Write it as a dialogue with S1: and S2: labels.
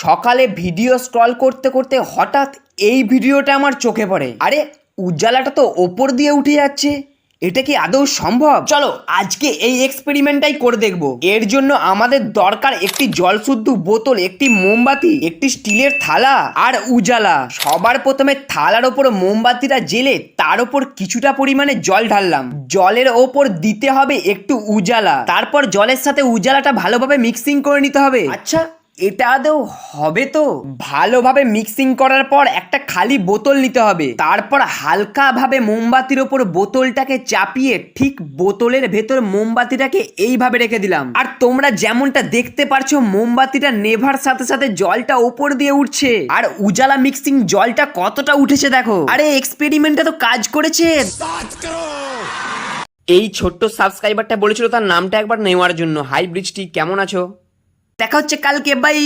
S1: সকালে video scroll করতে করতে হঠাৎ এই ভিডিওটা আমার চোখে পড়ে। আরে উজালাটা তো ওপর দিয়ে উঠে যাচ্ছে, এটা কি আদৌ সম্ভব? চলো আজকে এই এক্সপেরিমেন্টটাই করে দেখব। এর জন্য আমাদের দরকার একটি জলশুদ্ধ বোতল, একটি মোমবাতি, একটি স্টিলের থালা আর উজালা। সবার প্রথমে থালার ওপর মোমবাতিটা জেলে তার ওপর কিছুটা পরিমাণে জল ঢাললাম। জলের ওপর দিতে হবে একটু উজালা, তারপর জলের সাথে উজালাটা ভালোভাবে মিক্সিং করে নিতে হবে। আচ্ছা, এটা আদৌ হবে তো? ভালোভাবে মিক্সিং করার পর একটা খালি বোতল নিতে হবে, তারপর হালকাভাবে মোমবাতির ওপর বোতলটাকে চাপিয়ে ঠিক বোতলের ভেতর মোমবাতিটাকে এইভাবে রেখে দিলাম। আর তোমরা যেমনটা দেখতে পারছো মোমবাতিটা নেভার সাথে সাথে জলটা ওপর দিয়ে উঠছে, আর উজালা মিক্সিং জলটা কতটা উঠেছে দেখো। আরে এক্সপেরিমেন্টটা তো কাজ করেছে। এই ছোট্ট সাবস্ক্রাইবারটা বলেছিল তার নামটা একবার নেওয়ার জন্য। হাই বৃষ্টি, কেমন আছো? দেখা হচ্ছে কালকে, বাই।